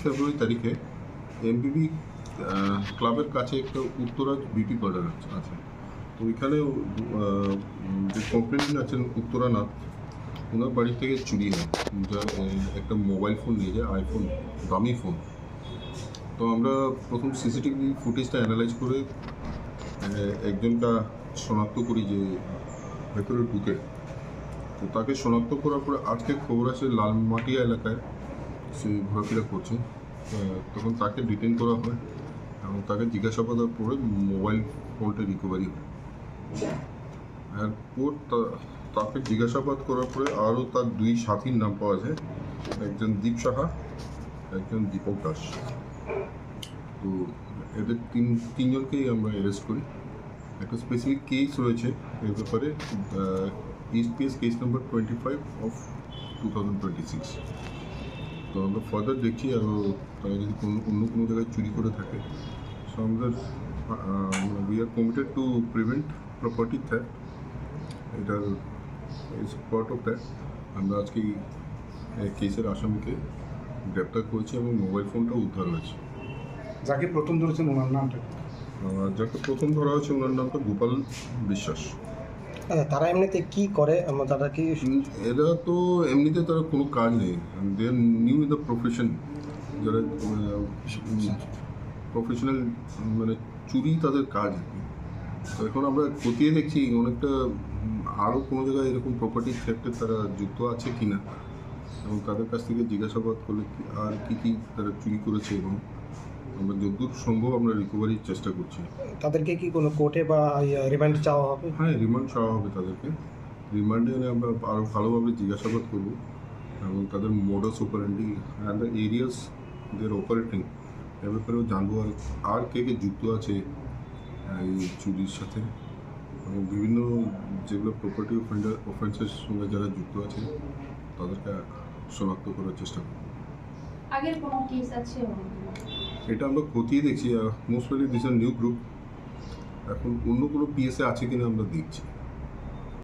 ফেব্রুয়ারি তারিখে এমবিবি ক্লাবের কাছে একটা উত্তরাজ বিউটি পার্লার আছে। তো ওইখানে যে কমপ্লেন্ট আছেন উত্তরানাথ, ওনার বাড়ি থেকে চুরি হয়, যার একটা মোবাইল ফোন নিয়ে যায়, আইফোন, দামি ফোন। তো আমরা প্রথম সিসিটিভি ফুটেজটা অ্যানালাইজ করে একজনটা শনাক্ত করি যে ভেতরে ঢুকে। তো তাকে শনাক্ত করার পরে আজকে খবর আসে লালমাটিয়া এলাকায় সে ঘোরাফেরা করছে। তখন তাকে ডিটেন করা হয় এবং তাকে জিজ্ঞাসাবাদের পরে মোবাইল ফোনটা রিকভারি হয়। এরপর তাকে জিজ্ঞাসাবাদ করার পরে আরও তার দুই সাথীর নাম পাওয়া যায়, একজন দীপ সাহা, একজন দীপক দাস। তো এদের তিনজনকেই আমরা অ্যারেস্ট করি। একটা স্পেসিফিক কেস রয়েছে এর ব্যাপারে, ইস্টপিএস কেস নাম্বার 25/2026। তো আমরা ফার্দার দেখছি আরও তারা যদি অন্য কোনো জায়গায় চুরি করে থাকে। সো আমাদের we are committed to prevent property theft, এটার ইজ পার্ট অফ দ্যাট। আমরা আজকে এই কেসের আসামিকে গ্রেপ্তার করেছি এবং মোবাইল ফোনটাও উদ্ধার হয়েছে। যাকে প্রথম ধরেছেন ওনার নামটা? যাকে প্রথম ধরা হয়েছে ওনার নামটা গোপাল বিশ্বাস। আচ্ছা, তারা এমনিতে কি করে? তারা কি এরা তো এমনিতে তারা কোনো কাজ নেই, দে আর নিউ ইন দ্য প্রফেশন। যারা প্রফেশনাল মানে চুরি তাদের কাজ। তো এখন আমরা খতিয়ে দেখছি অনেকটা আরও কোনো জায়গায় এরকম প্রপার্টি থ্যাফটে তারা যুক্ত আছে কি না, এবং তাদের কাছ থেকে জিজ্ঞাসাবাদ করলে আর কী তারা চুরি করেছে, এবং আমরা যতদূর সম্ভব আমরা রিকভারির চেষ্টা করছি। তাদেরকে কি কোনো কোর্টে বা রিমান্ড চাওয়া হবে? হ্যাঁ, রিমান্ড চাওয়া হবে তাদেরকে। রিমান্ডে এনে আমরা আরও ভালোভাবে জিজ্ঞাসাবাদ করব এবং তাদের modus operandi and the areas দের অপারেটিং এ ব্যাপারেও জানবো, আর কে যুক্ত আছে এই চুরির সাথে, এবং বিভিন্ন যেগুলো প্রপার্টি অফেন্সের সঙ্গে যারা যুক্ত আছে তাদেরকে শনাক্ত করার চেষ্টা করব। আগের কোনো কেস আছে? এটা আমরা খতিয়ে দেখছি। Most probably this are new group. এখন অন্য কোনো পিএসএ আছে কিনা আমরা দেখছি।